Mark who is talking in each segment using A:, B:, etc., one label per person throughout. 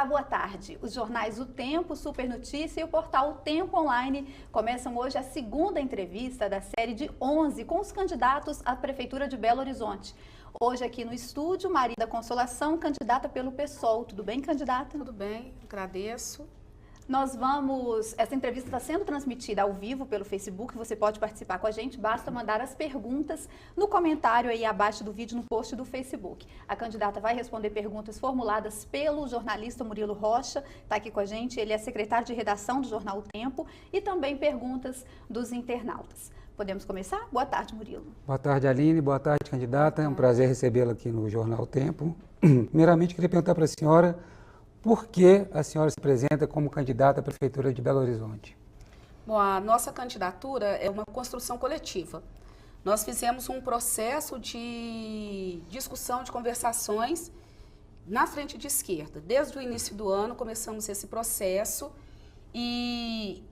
A: Olá, boa tarde. Os jornais O Tempo, Super Notícia e o portal O Tempo Online começam hoje a segunda entrevista da série de 11 com os candidatos à Prefeitura de Belo Horizonte. Hoje aqui no estúdio, Maria da Consolação, candidata pelo PSOL. Tudo bem, candidata?
B: Tudo bem, agradeço.
A: Essa entrevista está sendo transmitida ao vivo pelo Facebook, você pode participar com a gente, basta mandar as perguntas no comentário aí abaixo do vídeo, no post do Facebook. A candidata vai responder perguntas formuladas pelo jornalista Murilo Rocha, está aqui com a gente, ele é secretário de redação do jornal O Tempo, e também perguntas dos internautas. Podemos começar? Boa tarde, Murilo.
C: Boa tarde, Aline. Boa tarde, candidata. É um prazer recebê-la aqui no Jornal O Tempo. Primeiramente, queria perguntar para a senhora por que a senhora se apresenta como candidata à Prefeitura de Belo Horizonte.
B: Bom, a nossa candidatura é uma construção coletiva. Nós fizemos um processo de discussão, de conversações na frente de esquerda. Desde o início do ano começamos esse processo e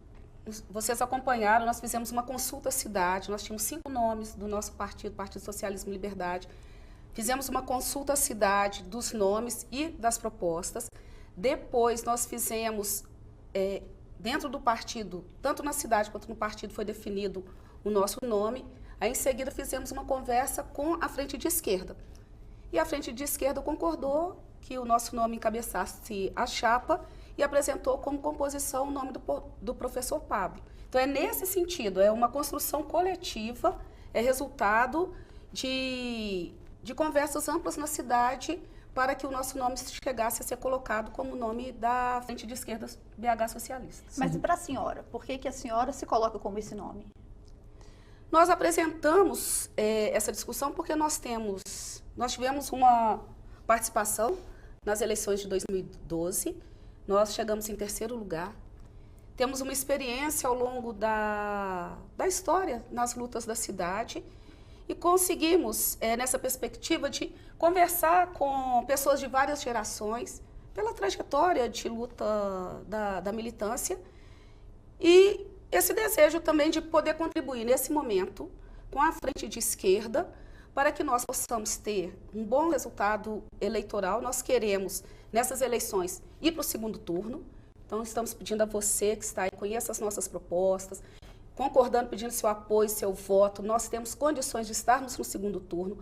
B: vocês acompanharam, nós fizemos uma consulta à cidade, nós tínhamos 5 nomes do nosso partido, Partido Socialismo e Liberdade. Fizemos uma consulta à cidade dos nomes e das propostas. Depois nós fizemos, dentro do partido, tanto na cidade quanto no partido foi definido o nosso nome. Aí em seguida fizemos uma conversa com a frente de esquerda. E a frente de esquerda concordou que o nosso nome encabeçasse a chapa e apresentou como composição o nome do professor Pablo. Então é nesse sentido, é uma construção coletiva, é resultado de conversas amplas na cidade para que o nosso nome chegasse a ser colocado como nome da frente de esquerda BH Socialistas.
A: Mas para a senhora, por que a senhora se coloca como esse nome?
B: Nós apresentamos essa discussão porque nós tivemos uma participação nas eleições de 2012, nós chegamos em 3º lugar, temos uma experiência ao longo da história nas lutas da cidade, e conseguimos, nessa perspectiva, de conversar com pessoas de várias gerações, pela trajetória de luta da militância, e esse desejo também de poder contribuir nesse momento com a frente de esquerda, para que nós possamos ter um bom resultado eleitoral. Nós queremos, nessas eleições, ir para o 2º turno, então estamos pedindo a você que está aí, conheça as nossas propostas, concordando, pedindo seu apoio, seu voto. Nós temos condições de estarmos no 2º turno,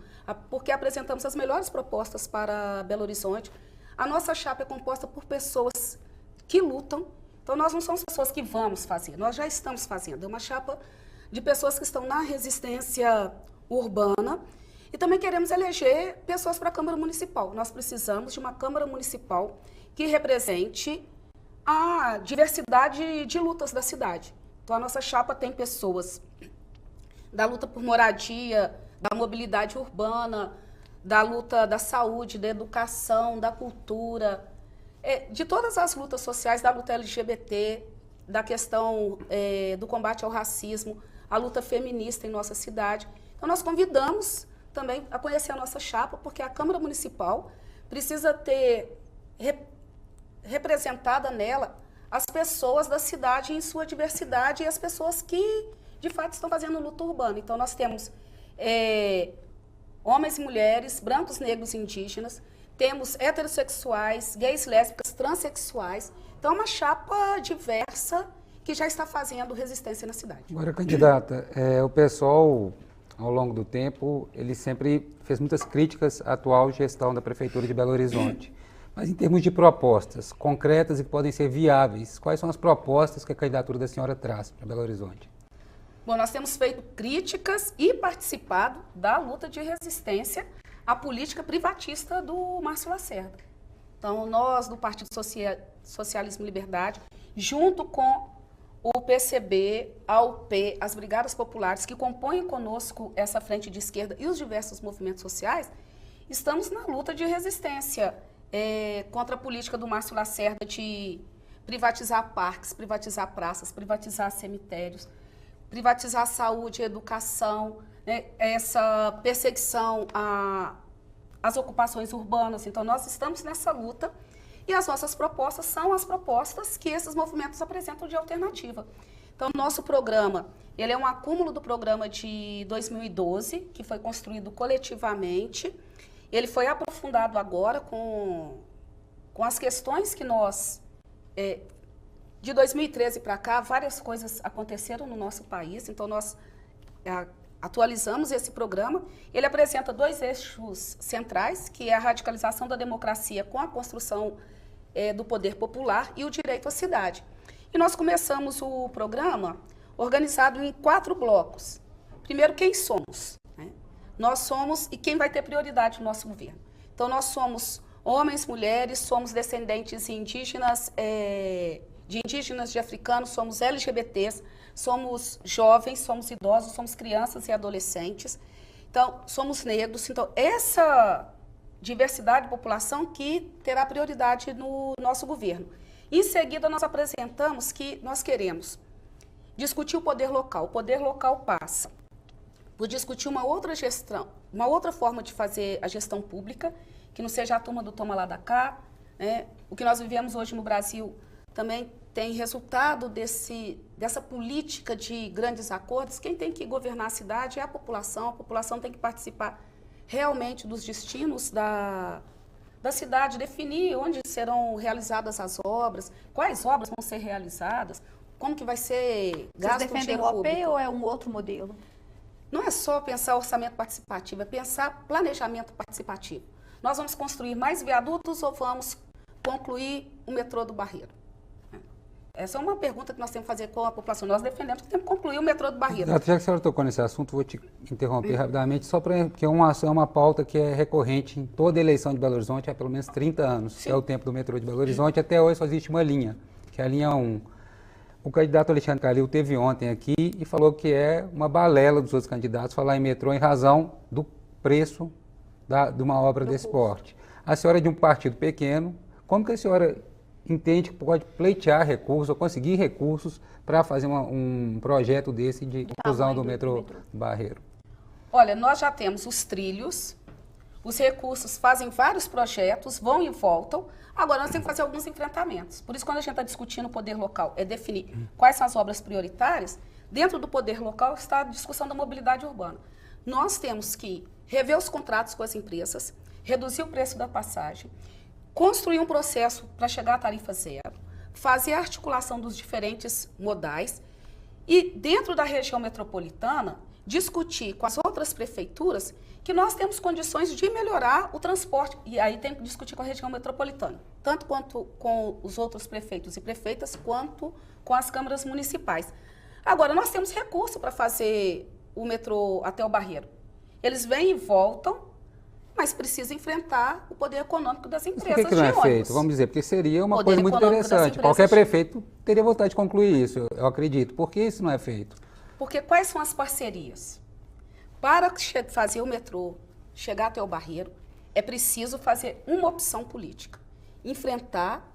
B: porque apresentamos as melhores propostas para Belo Horizonte. A nossa chapa é composta por pessoas que lutam, então nós não somos pessoas que vamos fazer, nós já estamos fazendo. É uma chapa de pessoas que estão na resistência urbana e também queremos eleger pessoas para a Câmara Municipal. Nós precisamos de uma Câmara Municipal que represente a diversidade de lutas da cidade. Então, a nossa chapa tem pessoas da luta por moradia, da mobilidade urbana, da luta da saúde, da educação, da cultura, de todas as lutas sociais, da luta LGBT, da questão do combate ao racismo, a luta feminista em nossa cidade. Então, nós convidamos também a conhecer a nossa chapa, porque a Câmara Municipal precisa ter representada nela as pessoas da cidade em sua diversidade e as pessoas que, de fato, estão fazendo luta urbana. Então, nós temos homens e mulheres, brancos, negros e indígenas, temos heterossexuais, gays, lésbicas, transexuais. Então, é uma chapa diversa que já está fazendo resistência na cidade.
C: Agora, candidata, o PSOL, ao longo do tempo, ele sempre fez muitas críticas à atual gestão da Prefeitura de Belo Horizonte. Mas em termos de propostas concretas e que podem ser viáveis, quais são as propostas que a candidatura da senhora traz para Belo Horizonte?
B: Bom, nós temos feito críticas e participado da luta de resistência à política privatista do Márcio Lacerda. Então, nós do Partido Socialismo e Liberdade, junto com o PCB, a UP, as Brigadas Populares, que compõem conosco essa frente de esquerda e os diversos movimentos sociais, estamos na luta de resistência contra a política do Márcio Lacerda de privatizar parques, privatizar praças, privatizar cemitérios, privatizar saúde, educação, essa perseguição às ocupações urbanas. Então, nós estamos nessa luta e as nossas propostas são as propostas que esses movimentos apresentam de alternativa. Então, nosso programa, ele é um acúmulo do programa de 2012, que foi construído coletivamente. Ele foi aprofundado agora com com as questões que nós, de 2013 para cá, várias coisas aconteceram no nosso país, então nós atualizamos esse programa. Ele apresenta 2 eixos centrais, que é a radicalização da democracia com a construção do poder popular e o direito à cidade. E nós começamos o programa organizado em 4 blocos. Primeiro, quem somos? Né? Nós somos e quem vai ter prioridade no nosso governo. Então, nós somos homens, mulheres, somos descendentes indígenas, de indígenas, de africanos, somos LGBTs, somos jovens, somos idosos, somos crianças e adolescentes. Então, somos negros. Então, essa diversidade de população que terá prioridade no nosso governo. Em seguida, nós apresentamos que nós queremos discutir o poder local. O poder local passa por discutir uma outra gestão, uma outra forma de fazer a gestão pública, que não seja a turma do toma lá da cá. Né? O que nós vivemos hoje no Brasil também tem resultado dessa política de grandes acordos. Quem tem que governar a cidade é a população tem que participar realmente dos destinos da cidade, definir onde serão realizadas as obras, quais obras vão ser realizadas, como que vai ser gasto o dinheiro público.
A: Vocês defendem o OP ou é um outro modelo?
B: Não é só pensar orçamento participativo, é pensar planejamento participativo. Nós vamos construir mais viadutos ou vamos concluir o metrô do Barreiro? Essa é uma pergunta que nós temos que fazer com a população. Nós defendemos que temos que concluir o metrô do Barreiro.
C: Já que a senhora tocou nesse assunto, vou te interromper rapidamente, só porque é uma pauta que é recorrente em toda eleição de Belo Horizonte há pelo menos 30 anos, Sim. que é o tempo do metrô de Belo Horizonte. Até hoje só existe uma linha, que é a linha 1. O candidato Alexandre Calil teve ontem aqui e falou que é uma balela dos outros candidatos falar em metrô em razão do preço de uma obra desse porte. A senhora é de um partido pequeno, como que a senhora entende que pode pleitear recursos ou conseguir recursos para fazer um projeto desse de inclusão do metrô Barreiro?
B: Olha, nós já temos os trilhos, os recursos fazem vários projetos, vão e voltam. Agora, nós temos que fazer alguns enfrentamentos. Por isso, quando a gente está discutindo o poder local, é definir quais são as obras prioritárias. Dentro do poder local está a discussão da mobilidade urbana. Nós temos que rever os contratos com as empresas, reduzir o preço da passagem, construir um processo para chegar à tarifa zero, fazer a articulação dos diferentes modais e, dentro da região metropolitana, discutir com as outras prefeituras que nós temos condições de melhorar o transporte. E aí tem que discutir com a região metropolitana, tanto quanto com os outros prefeitos e prefeitas, quanto com as câmaras municipais. Agora, nós temos recurso para fazer o metrô até o Barreiro. Eles vêm e voltam, mas precisa enfrentar o poder econômico das empresas.
C: Por que não é feito? Vamos dizer, porque seria uma coisa muito interessante. Qualquer prefeito teria vontade de concluir isso, eu acredito. Por que isso não é feito?
B: Porque quais são as parcerias? Para fazer o metrô chegar até o Barreiro, é preciso fazer uma opção política. Enfrentar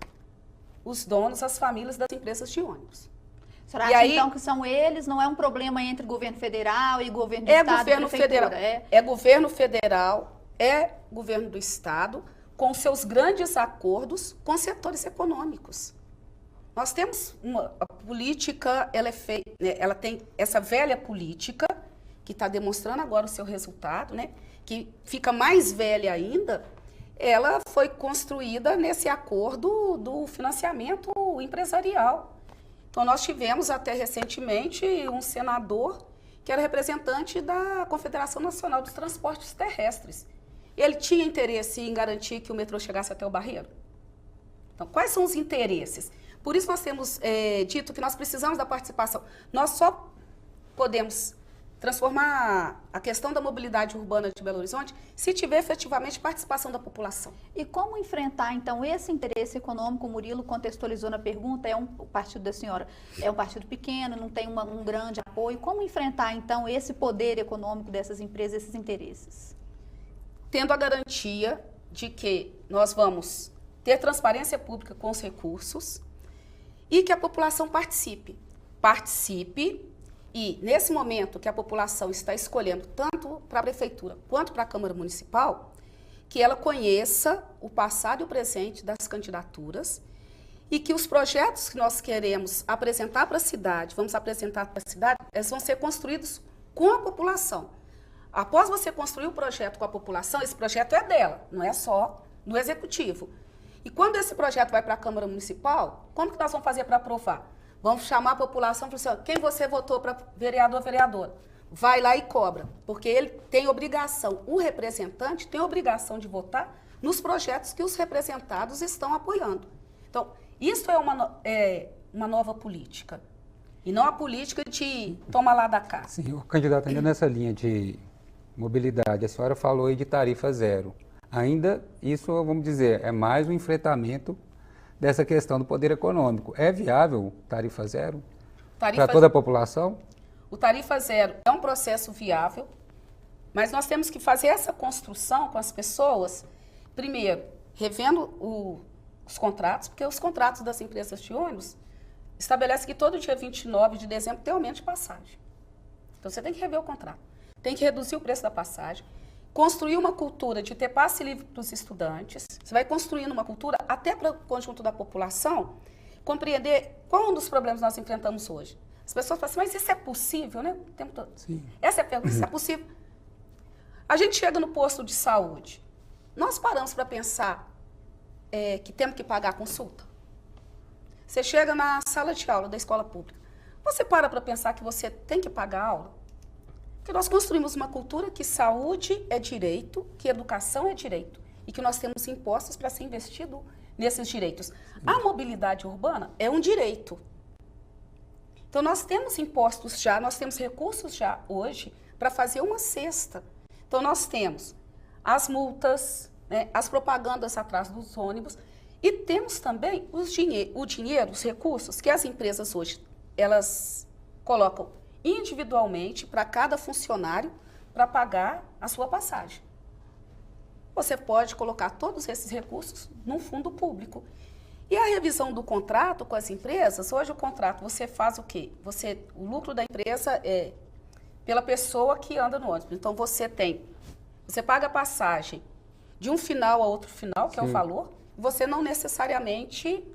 B: os donos, as famílias das empresas de ônibus.
A: A senhora acha, então, que são eles, não é um problema entre governo federal e governo do Estado?
B: Governo federal, é governo federal, é governo do Estado, com seus grandes acordos com setores econômicos. Nós temos a política, ela tem essa velha política, que está demonstrando agora o seu resultado, né, que fica mais velha ainda, ela foi construída nesse acordo do financiamento empresarial. Então, nós tivemos até recentemente um senador que era representante da Confederação Nacional dos Transportes Terrestres. Ele tinha interesse em garantir que o metrô chegasse até o Barreiro? Então, quais são os interesses? Por isso nós temos dito que nós precisamos da participação. Nós só podemos transformar a questão da mobilidade urbana de Belo Horizonte se tiver efetivamente participação da população.
A: E como enfrentar, então, esse interesse econômico? O Murilo contextualizou na pergunta, o partido da senhora é um partido pequeno, não tem um grande apoio. Como enfrentar, então, esse poder econômico dessas empresas, esses interesses?
B: Tendo a garantia de que nós vamos ter transparência pública com os recursos e que a população participe. E, nesse momento que a população está escolhendo, tanto para a prefeitura quanto para a Câmara Municipal, que ela conheça o passado e o presente das candidaturas e que os projetos que nós queremos apresentar para a cidade, eles vão ser construídos com a população. Após você construir o projeto com a população, esse projeto é dela, não é só do executivo. E quando esse projeto vai para a Câmara Municipal, como que nós vamos fazer para aprovar? Vamos chamar a população e falar assim, ó, quem você votou para vereador ou vereadora? Vai lá e cobra, porque ele tem obrigação, o representante tem obrigação de votar nos projetos que os representados estão apoiando. Então, isso é uma nova política, e não a política de toma lá da cá.
C: Sim, o candidato, ainda nessa linha de mobilidade, a senhora falou aí de tarifa zero. Ainda isso, vamos dizer, é mais um enfrentamento dessa questão do poder econômico. É viável tarifa zero para toda a população?
B: O tarifa zero é um processo viável, mas nós temos que fazer essa construção com as pessoas, primeiro, revendo os contratos, porque os contratos das empresas de ônibus estabelecem que todo dia 29 de dezembro tem aumento de passagem. Então, você tem que rever o contrato. Tem que reduzir o preço da passagem, construir uma cultura de ter passe livre para os estudantes. Você vai construindo uma cultura até para o conjunto da população compreender qual um dos problemas nós enfrentamos hoje. As pessoas falam assim, mas isso é possível, né? O tempo todo.
C: Sim.
B: Essa é a pergunta, isso é possível? A gente chega no posto de saúde, nós paramos para pensar que temos que pagar a consulta? Você chega na sala de aula da escola pública, você para pensar que você tem que pagar a aula? Porque nós construímos uma cultura que saúde é direito, que educação é direito, e que nós temos impostos para ser investido nesses direitos. A mobilidade urbana é um direito. Então, nós temos impostos já, nós temos recursos já hoje para fazer uma cesta. Então, nós temos as multas, né, as propagandas atrás dos ônibus e temos também o dinheiro, os recursos que as empresas hoje, elas colocam individualmente para cada funcionário para pagar a sua passagem. Você pode colocar todos esses recursos num fundo público. E a revisão do contrato com as empresas, hoje o contrato você faz o quê? O lucro da empresa é pela pessoa que anda no ônibus. Então você paga a passagem de um final a outro final, que Sim. é o valor, e você não necessariamente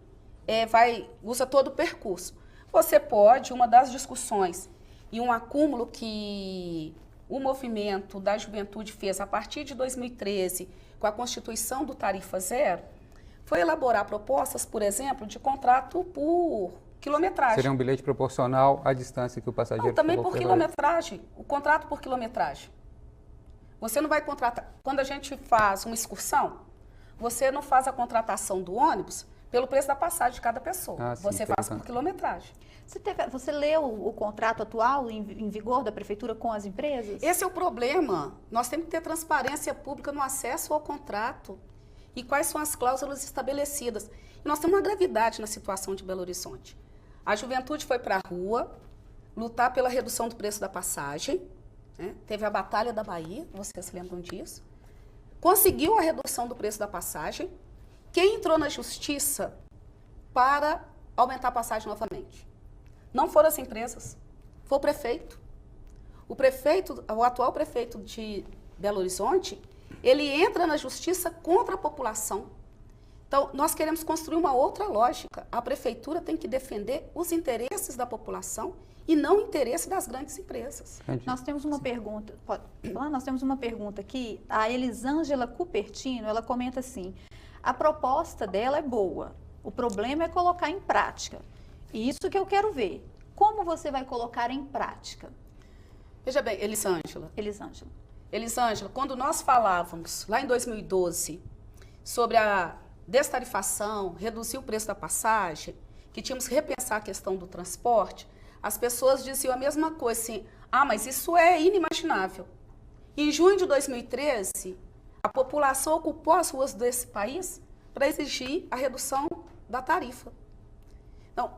B: usa todo o percurso. Você pode, uma das discussões e um acúmulo que o movimento da juventude fez a partir de 2013, com a constituição do Tarifa Zero, foi elaborar propostas, por exemplo, de contrato por quilometragem.
C: Seria um bilhete proporcional à distância que o passageiro...
B: Não, também por quilometragem, o contrato por quilometragem. Você não vai contratar... Quando a gente faz uma excursão, você não faz a contratação do ônibus pelo preço da passagem de cada pessoa.
C: Sim,
B: você faz por quilometragem.
A: Você leu o contrato atual em vigor da Prefeitura com as empresas?
B: Esse é o problema. Nós temos que ter transparência pública no acesso ao contrato. E quais são as cláusulas estabelecidas. E nós temos uma gravidade na situação de Belo Horizonte. A juventude foi para a rua lutar pela redução do preço da passagem, né? Teve a Batalha da Bahia, vocês lembram disso? Conseguiu a redução do preço da passagem. Quem entrou na justiça para aumentar a passagem novamente? Não foram as empresas, foi o prefeito. O atual prefeito de Belo Horizonte, ele entra na justiça contra a população. Então, nós queremos construir uma outra lógica. A prefeitura tem que defender os interesses da população e não o interesse das grandes empresas.
A: Nós temos uma pergunta, pode falar? Nós temos uma pergunta aqui, a Elisângela Cupertino, ela comenta assim, a proposta dela é boa, o problema é colocar em prática. E isso que eu quero ver. Como você vai colocar em prática?
B: Veja bem, Elisângela, quando nós falávamos, lá em 2012, sobre a destarifação, reduzir o preço da passagem, que tínhamos que repensar a questão do transporte, as pessoas diziam a mesma coisa, assim, mas isso é inimaginável. Em junho de 2013, a população ocupou as ruas desse país para exigir a redução da tarifa. Então,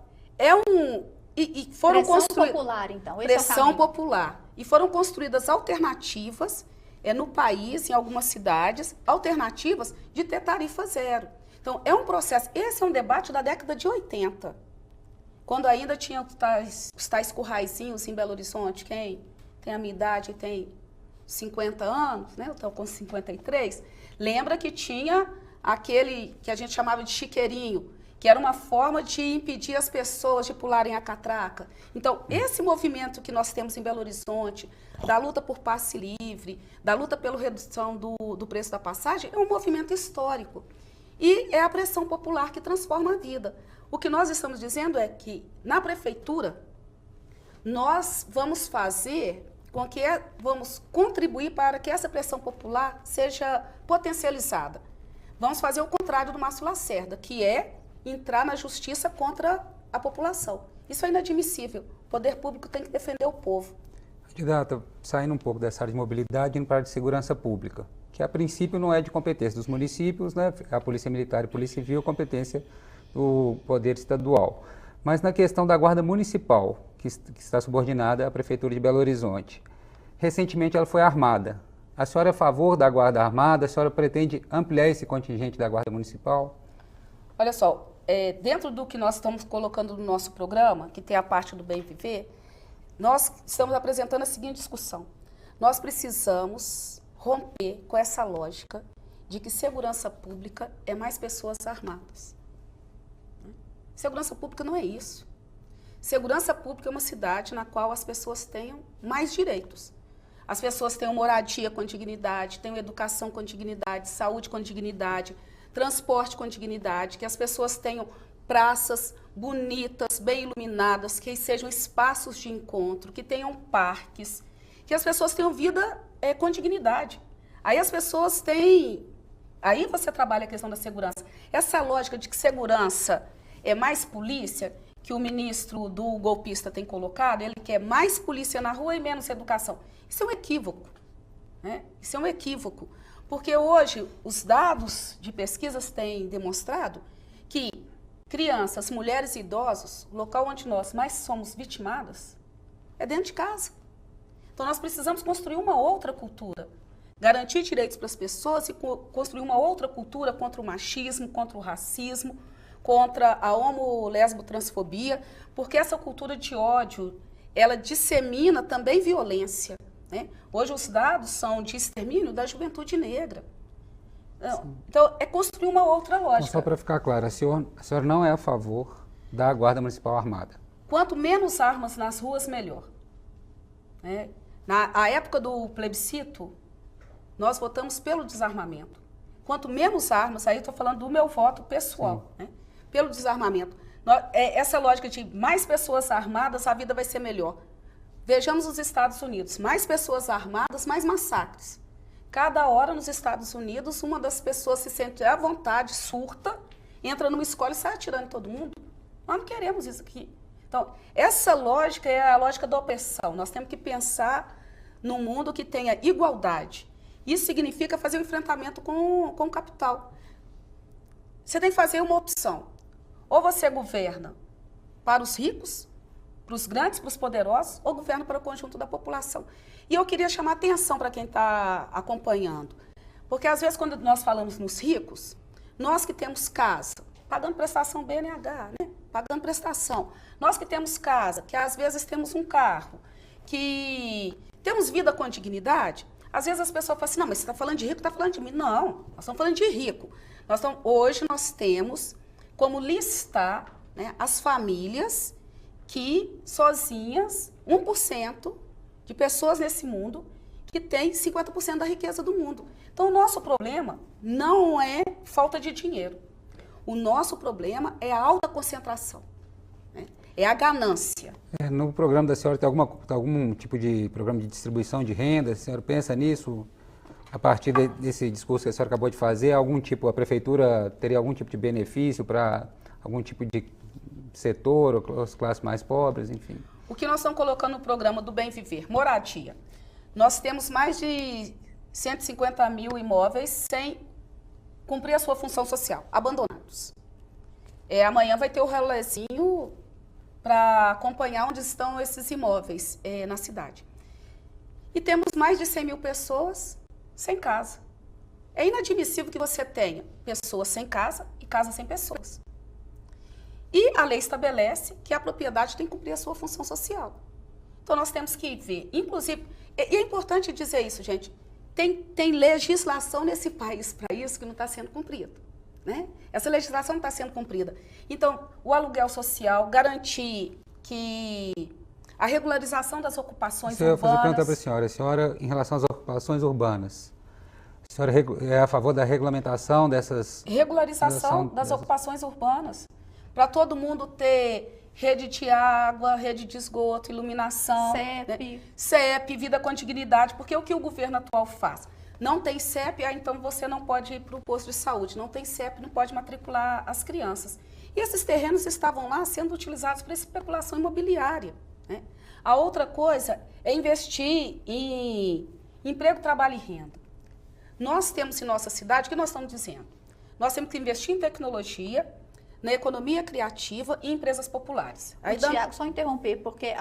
B: foram
A: pressão popular, então.
B: Pressão popular. E foram construídas alternativas no país, em algumas cidades, alternativas de ter tarifa zero. Então, é um processo, esse é um debate da década de 80, quando ainda tinha os tais curraizinhos em Belo Horizonte, quem tem a minha idade tem 50 anos, né? Eu estou com 53, lembra que tinha aquele que a gente chamava de chiqueirinho, que era uma forma de impedir as pessoas de pularem a catraca. Então, esse movimento que nós temos em Belo Horizonte, da luta por passe livre, da luta pela redução do preço da passagem, é um movimento histórico. E é a pressão popular que transforma a vida. O que nós estamos dizendo é que, na prefeitura, nós vamos fazer com que vamos contribuir para que essa pressão popular seja potencializada. Vamos fazer o contrário do Márcio Lacerda, que é entrar na justiça contra a população. Isso é inadmissível. O poder público tem que defender o povo.
C: Candidata, saindo um pouco dessa área de mobilidade, indo para a área de segurança pública, que a princípio não é de competência dos municípios, né? A Polícia Militar e a Polícia Civil é competência do Poder Estadual. Mas na questão da Guarda Municipal, que está subordinada à Prefeitura de Belo Horizonte, recentemente ela foi armada. A senhora é a favor da Guarda Armada? A senhora pretende ampliar esse contingente da Guarda Municipal?
B: Olha só, dentro do que nós estamos colocando no nosso programa, que tem a parte do bem viver, nós estamos apresentando a seguinte discussão. Nós precisamos romper com essa lógica de que segurança pública é mais pessoas armadas. Segurança pública não é isso. Segurança pública é uma cidade na qual as pessoas tenham mais direitos. As pessoas tenham moradia com dignidade, tenham educação com dignidade, saúde com dignidade, transporte com dignidade, que as pessoas tenham praças bonitas, bem iluminadas, que sejam espaços de encontro, que tenham parques, que as pessoas tenham vida com dignidade. Aí as pessoas têm... Aí você trabalha a questão da segurança. Essa lógica de que segurança é mais polícia, que o ministro do golpista tem colocado, ele quer mais polícia na rua e menos educação. Isso é um equívoco, né? Isso é um equívoco, porque hoje os dados de pesquisas têm demonstrado que crianças, mulheres e idosos, o local onde nós mais somos vitimadas é dentro de casa. Então nós precisamos construir uma outra cultura, garantir direitos para as pessoas e construir uma outra cultura contra o machismo, contra o racismo, contra a homo-lesbo-transfobia, porque essa cultura de ódio, ela dissemina também violência, né? Hoje os dados são de extermínio da juventude negra. Então, é construir uma outra lógica.
C: Então, só para ficar claro, a senhora não é a favor da Guarda Municipal Armada?
B: Quanto menos armas nas ruas, melhor. Né? Na época do plebiscito, nós votamos pelo desarmamento. Quanto menos armas, aí eu estou falando do meu voto pessoal, né? Pelo desarmamento. Essa lógica de mais pessoas armadas, a vida vai ser melhor. Vejamos os Estados Unidos, mais pessoas armadas, mais massacres. Cada hora nos Estados Unidos, uma das pessoas se sente à vontade, surta, entra numa escola e sai atirando em todo mundo. Nós não queremos isso aqui. Então, essa lógica é a lógica da opressão. Nós temos que pensar num mundo que tenha igualdade. Isso significa fazer um enfrentamento com o capital. Você tem que fazer uma opção. Ou você governa para os ricos, para os grandes, para os poderosos, ou governa para o conjunto da população. E eu queria chamar atenção para quem está acompanhando. Porque, às vezes, quando nós falamos nos ricos, nós que temos casa, pagando prestação BNH, né? Pagando prestação. Nós que temos casa, que às vezes temos um carro, que temos vida com dignidade, às vezes as pessoas falam assim, não, mas você está falando de rico, está falando de mim. Não, nós estamos falando de rico. Hoje nós temos como listar, né, as famílias que sozinhas, 1% de pessoas nesse mundo que tem 50% da riqueza do mundo. Então o nosso problema não é falta de dinheiro. O nosso problema é a alta concentração, né? É a ganância.
C: No programa da senhora tem algum tipo de programa de distribuição de renda? A senhora pensa nisso? A partir desse discurso que a senhora acabou de fazer, a prefeitura teria algum tipo de benefício para algum tipo de setor, ou as classes mais pobres, enfim?
B: O que nós estamos colocando no programa do Bem Viver? Moradia. Nós temos mais de 150 mil imóveis sem cumprir a sua função social, abandonados. Amanhã vai ter o relézinho para acompanhar onde estão esses imóveis na cidade. E temos mais de 100 mil pessoas sem casa. É inadmissível que você tenha pessoas sem casa e casa sem pessoas. E a lei estabelece que a propriedade tem que cumprir a sua função social. Então nós temos que ver, inclusive, e é importante dizer isso, gente, tem legislação nesse país para isso que não está sendo cumprida, né? Essa legislação não está sendo cumprida. Então, o aluguel social, garantir que a regularização das ocupações urbanas...
C: Eu vou fazer pergunta para a senhora, em relação às ocupações urbanas. A senhora é a favor da regulamentação dessas...
B: Regularização das ocupações urbanas, para todo mundo ter rede de água, rede de esgoto, iluminação,
A: CEP.
B: Né? CEP, vida com dignidade, porque o que o governo atual faz? Não tem CEP, então você não pode ir para o posto de saúde, não tem CEP, não pode matricular as crianças. E esses terrenos estavam lá sendo utilizados para especulação imobiliária. Né? A outra coisa é investir em emprego, trabalho e renda. Nós temos em nossa cidade, o que nós estamos dizendo? Nós temos que investir em tecnologia, na economia criativa e empresas populares.
A: Aí, Tiago, só interromper, porque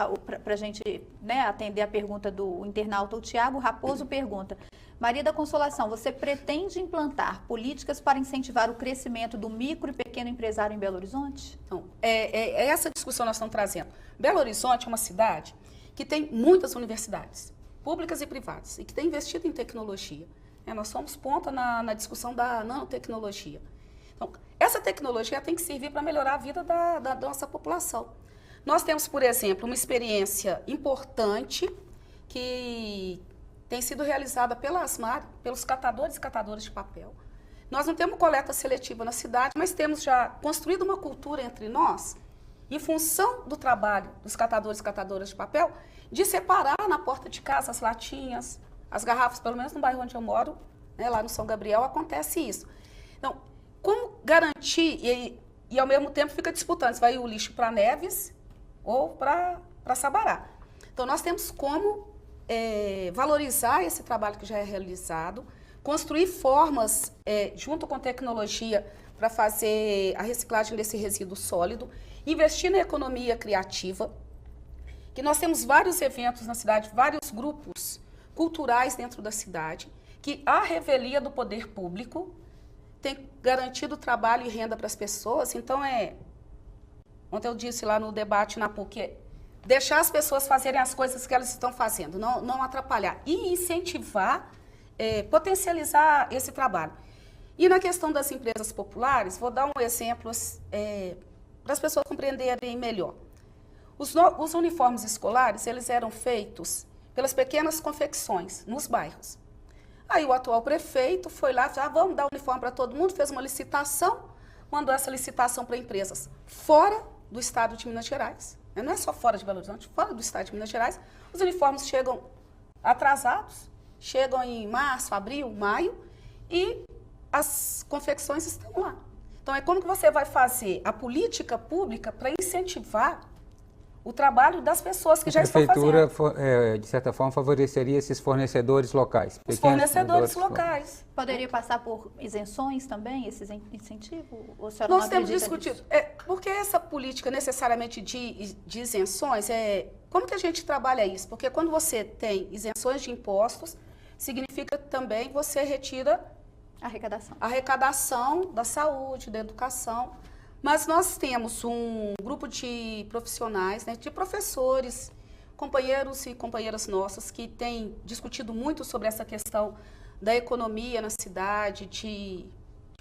A: para a gente, né, atender a pergunta do internauta, o Tiago Raposo pergunta: Maria da Consolação, você pretende implantar políticas para incentivar o crescimento do micro e pequeno empresário em Belo Horizonte?
B: Então, é essa discussão que nós estamos trazendo. Belo Horizonte é uma cidade que tem muitas universidades, públicas e privadas, e que tem investido em tecnologia. Nós somos ponta na discussão da nanotecnologia. Então, essa tecnologia tem que servir para melhorar a vida da nossa população. Nós temos, por exemplo, uma experiência importante que tem sido realizada pela ASMAR, pelos catadores e catadoras de papel. Nós não temos coleta seletiva na cidade, mas temos já construído uma cultura entre nós, em função do trabalho dos catadores e catadoras de papel, de separar na porta de casa as latinhas, as garrafas, pelo menos no bairro onde eu moro, né, lá no São Gabriel, acontece isso. Então, como garantir e ao mesmo tempo fica disputando se vai o lixo para Neves ou para Sabará. Então, nós temos como valorizar esse trabalho que já é realizado, construir formas, junto com tecnologia, para fazer a reciclagem desse resíduo sólido, investir na economia criativa, que nós temos vários eventos na cidade, vários grupos culturais dentro da cidade, que a revelia do poder público tem garantido trabalho e renda para as pessoas. Então, ontem eu disse lá no debate na PUC, deixar as pessoas fazerem as coisas que elas estão fazendo, não atrapalhar, e incentivar, potencializar esse trabalho. E na questão das empresas populares, vou dar um exemplo para as pessoas compreenderem melhor. Os uniformes escolares, eles eram feitos pelas pequenas confecções nos bairros. Aí o atual prefeito foi lá, vamos dar uniforme para todo mundo, fez uma licitação, mandou essa licitação para empresas fora do estado de Minas Gerais. Não é só fora de Belo Horizonte, fora do estado de Minas Gerais. Os uniformes chegam atrasados, chegam em março, abril, maio, e as confecções estão lá. Então, como que você vai fazer a política pública para incentivar o trabalho das pessoas que já estão fazendo?
C: A prefeitura, de certa forma, favoreceria esses fornecedores locais.
B: Os fornecedores locais.
A: Poderia passar por isenções também, esse incentivo? Ou a senhora
B: Nós
A: não
B: temos
A: acredita
B: discutido.
A: nisso?
B: Porque essa política necessariamente de isenções, como que a gente trabalha isso? Porque quando você tem isenções de impostos, significa também você retira
A: a
B: arrecadação da saúde, da educação. Mas nós temos um grupo de profissionais, né, de professores, companheiros e companheiras nossas que têm discutido muito sobre essa questão da economia na cidade, de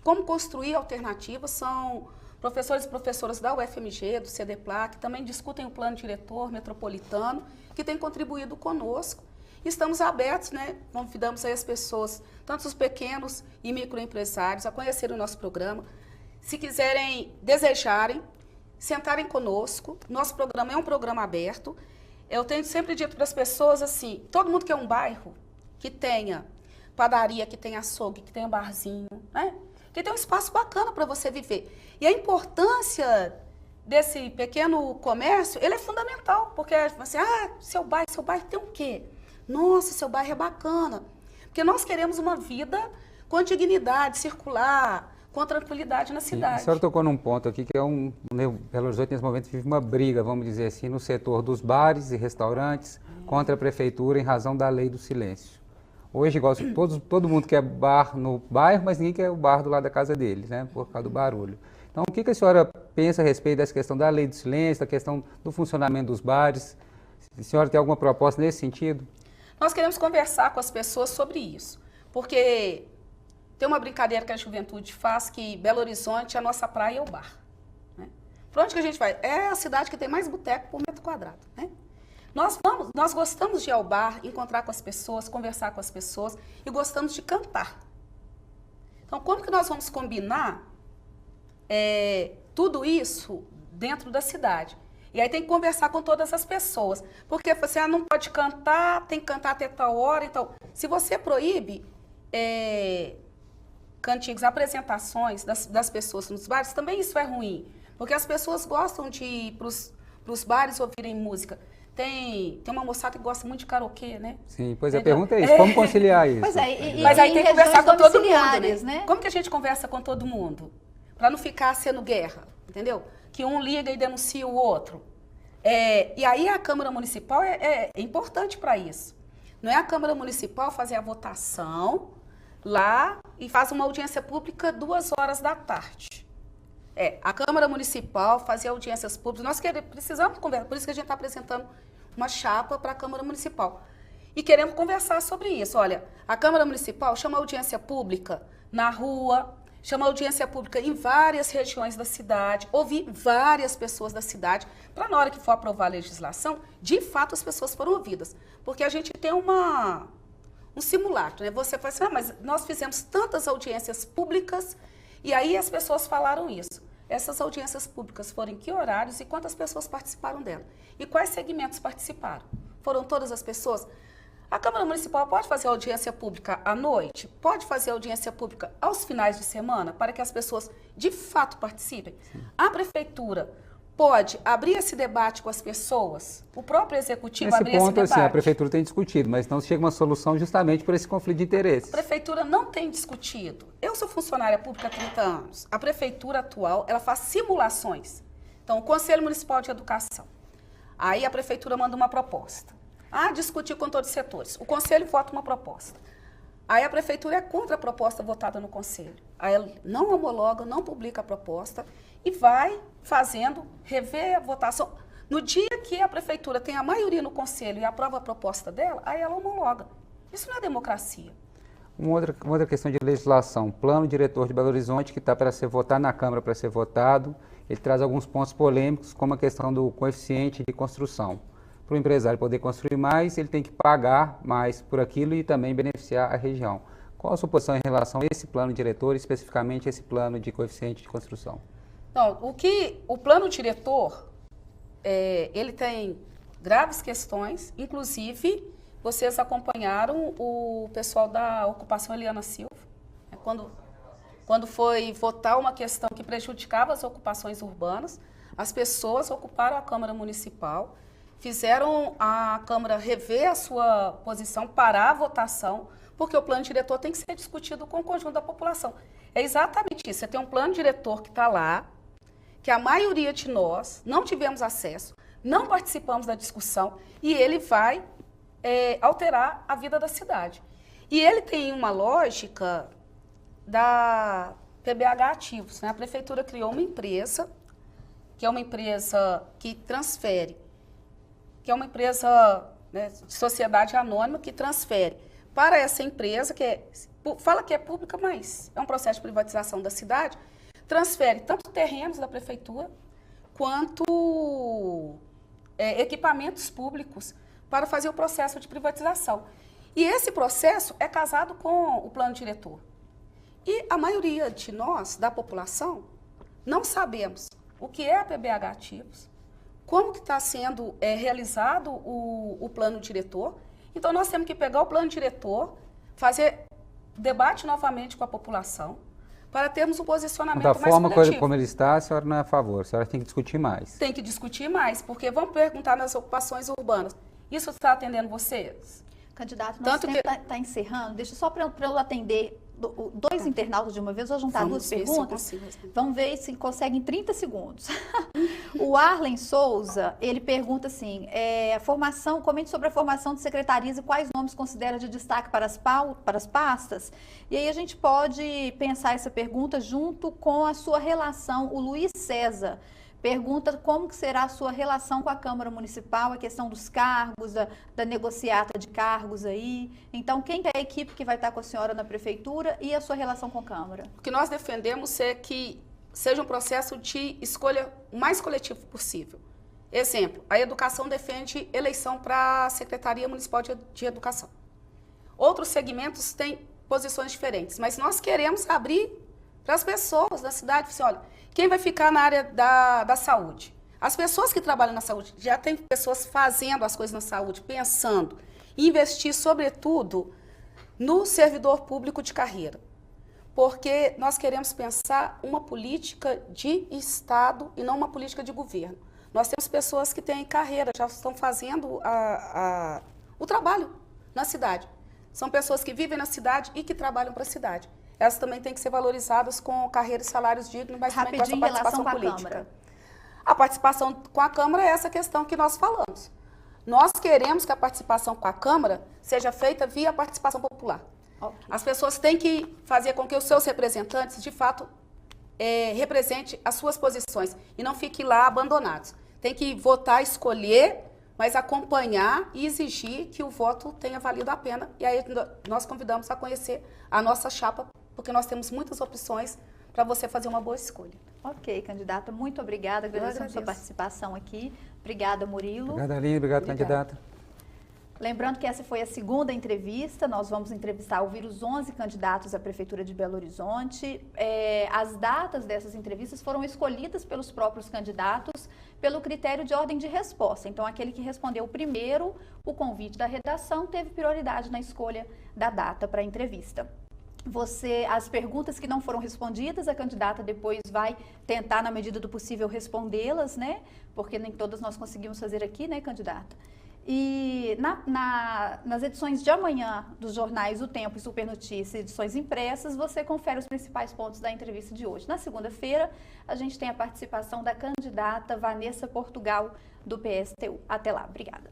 B: como construir alternativas. São professores e professoras da UFMG, do CDPLAC, que também discutem o plano diretor metropolitano, que tem contribuído conosco. Estamos abertos, né, convidamos aí as pessoas, tanto os pequenos e microempresários, a conhecerem o nosso programa. Se quiserem, desejarem, sentarem conosco. Nosso programa é um programa aberto. Eu tenho sempre dito para as pessoas assim, todo mundo quer um bairro que tenha padaria, que tenha açougue, que tenha barzinho, né? Que tenha um espaço bacana para você viver. E a importância desse pequeno comércio, ele é fundamental, porque assim, seu bairro tem o quê? Nossa, seu bairro é bacana. Porque nós queremos uma vida com dignidade, circular, com tranquilidade na cidade.
C: A senhora tocou num ponto aqui que Belo Horizonte nesse momento vive uma briga, vamos dizer assim, no setor dos bares e restaurantes contra a prefeitura em razão da lei do silêncio. Hoje, igual todo mundo quer bar no bairro, mas ninguém quer o bar do lado da casa dele, né, por causa do barulho. Então, o que a senhora pensa a respeito dessa questão da lei do silêncio, da questão do funcionamento dos bares? A senhora tem alguma proposta nesse sentido?
B: Nós queremos conversar com as pessoas sobre isso, porque tem uma brincadeira que a juventude faz, que Belo Horizonte, a nossa praia é o bar. Né? Para onde que a gente vai? É a cidade que tem mais boteco por metro quadrado. Né? Nós gostamos de ir ao bar, encontrar com as pessoas, conversar com as pessoas, e gostamos de cantar. Então, como que nós vamos combinar tudo isso dentro da cidade? E aí tem que conversar com todas as pessoas. Porque você não pode cantar, tem que cantar até tal hora. Então, se você proíbe cantigos, apresentações das pessoas nos bares, também isso é ruim. Porque as pessoas gostam de ir para os bares ouvirem música. Tem uma moçada que gosta muito de karaokê, né?
C: Sim, pois a pergunta é isso, como conciliar isso?
A: Pois é,
B: Mas aí tem que conversar com todo mundo,
A: né?
B: Como que a gente conversa com todo mundo? Para não ficar sendo guerra, entendeu? Que um liga e denuncia o outro. E aí a Câmara Municipal é importante para isso. Não é a Câmara Municipal fazer a votação lá e faz uma audiência pública 2h da tarde. A Câmara Municipal fazer audiências públicas. Nós precisamos conversar, por isso que a gente está apresentando uma chapa para a Câmara Municipal. E queremos conversar sobre isso. Olha, a Câmara Municipal chama audiência pública na rua, chama audiência pública em várias regiões da cidade, ouvir várias pessoas da cidade, para na hora que for aprovar a legislação, de fato as pessoas foram ouvidas. Porque a gente tem um simulacro, né? Você fala assim, mas nós fizemos tantas audiências públicas e aí as pessoas falaram isso. Essas audiências públicas foram em que horários e quantas pessoas participaram dela? E quais segmentos participaram? Foram todas as pessoas? A Câmara Municipal pode fazer audiência pública à noite? Pode fazer audiência pública aos finais de semana para que as pessoas de fato participem? Sim. A Prefeitura pode abrir esse debate com as pessoas? O próprio Executivo abrir esse debate? Nesse ponto,
C: assim, a Prefeitura tem discutido, mas não chega uma solução justamente por esse conflito de interesses.
B: A Prefeitura não tem discutido. Eu sou funcionária pública há 30 anos. A Prefeitura atual, ela faz simulações. Então, o Conselho Municipal de Educação. Aí a Prefeitura manda uma proposta. Discutir com todos os setores. O Conselho vota uma proposta. Aí a Prefeitura é contra a proposta votada no Conselho. Aí ela não homologa, não publica a proposta e vai fazendo, rever a votação. No dia que a Prefeitura tem a maioria no Conselho e aprova a proposta dela, aí ela homologa. Isso não é democracia.
C: Uma outra questão de legislação, plano diretor de Belo Horizonte, que está para ser votado na Câmara, para ser votado, ele traz alguns pontos polêmicos, como a questão do coeficiente de construção. Para o empresário poder construir mais, ele tem que pagar mais por aquilo e também beneficiar a região. Qual a sua posição em relação a esse plano diretor, especificamente esse plano de coeficiente de construção?
B: Então, o plano diretor, ele tem graves questões, inclusive vocês acompanharam o pessoal da ocupação Eliana Silva, quando foi votar uma questão que prejudicava as ocupações urbanas, as pessoas ocuparam a Câmara Municipal, fizeram a Câmara rever a sua posição, parar a votação, porque o plano diretor tem que ser discutido com o conjunto da população. É exatamente isso, você tem um plano diretor que está lá, que a maioria de nós não tivemos acesso, não participamos da discussão, e ele vai alterar a vida da cidade. E ele tem uma lógica da PBH Ativos, né? A Prefeitura criou uma empresa, que é uma empresa que transfere, que é uma empresa, né, de sociedade anônima que transfere para essa empresa, fala que é pública, mas é um processo de privatização da cidade, transfere tanto terrenos da Prefeitura quanto equipamentos públicos para fazer o processo de privatização. E esse processo é casado com o plano diretor. E a maioria de nós, da população, não sabemos o que é a PBH Ativos, como que está sendo realizado o plano diretor. Então, nós temos que pegar o plano diretor, fazer debate novamente com a população, para termos um posicionamento mais coletivo.
C: Da forma como ele está, a senhora não é a favor, a senhora tem que discutir mais.
B: Tem que discutir mais, porque vamos perguntar nas ocupações urbanas, isso está atendendo vocês?
A: Candidato, nosso tempo está encerrando, deixa só para eu atender dois internautas de uma vez, vou juntar duas perguntas. Vamos ver se consegue em 30 segundos. O Arlen Souza, ele pergunta assim, comente sobre a formação de secretarias e quais nomes considera de destaque para as pastas. E aí a gente pode pensar essa pergunta junto com a sua relação. O Luiz César pergunta como que será a sua relação com a Câmara Municipal, a questão dos cargos, da negociata de cargos aí. Então, quem é a equipe que vai estar com a senhora na Prefeitura e a sua relação com a Câmara?
B: O que nós defendemos é que seja um processo de escolha o mais coletivo possível. Exemplo, a educação defende eleição para a Secretaria Municipal de Educação. Outros segmentos têm posições diferentes, mas nós queremos abrir para as pessoas da cidade. Assim, olha, quem vai ficar na área da saúde? As pessoas que trabalham na saúde, já tem pessoas fazendo as coisas na saúde, pensando em investir, sobretudo, no servidor público de carreira. Porque nós queremos pensar uma política de Estado e não uma política de governo. Nós temos pessoas que têm carreira, já estão fazendo o trabalho na cidade. São pessoas que vivem na cidade e que trabalham para a cidade. Elas também têm que ser valorizadas com carreira e salários dignos, mas também com essa participação política. A participação com a Câmara é essa questão que nós falamos. Nós queremos que a participação com a Câmara seja feita via participação popular. Okay. As pessoas têm que fazer com que os seus representantes, de fato, representem as suas posições e não fiquem lá abandonados. Tem que votar, escolher, mas acompanhar e exigir que o voto tenha valido a pena. E aí nós convidamos a conhecer a nossa chapa, porque nós temos muitas opções para você fazer uma boa escolha.
A: Ok, candidata, muito obrigada. Agradeço a sua participação aqui. Obrigada, Murilo.
C: Obrigada, Aline. Obrigado, candidata.
A: Lembrando que essa foi a segunda entrevista, nós vamos entrevistar, ouvir os 11 candidatos à Prefeitura de Belo Horizonte. As datas dessas entrevistas foram escolhidas pelos próprios candidatos pelo critério de ordem de resposta. Então, aquele que respondeu primeiro o convite da redação teve prioridade na escolha da data para a entrevista. As perguntas que não foram respondidas, a candidata depois vai tentar, na medida do possível, respondê-las, né? Porque nem todas nós conseguimos fazer aqui, né, candidata? E nas edições de amanhã dos jornais O Tempo e Super Notícia, edições impressas, você confere os principais pontos da entrevista de hoje. Na segunda-feira, a gente tem a participação da candidata Vanessa Portugal, do PSTU. Até lá, obrigada.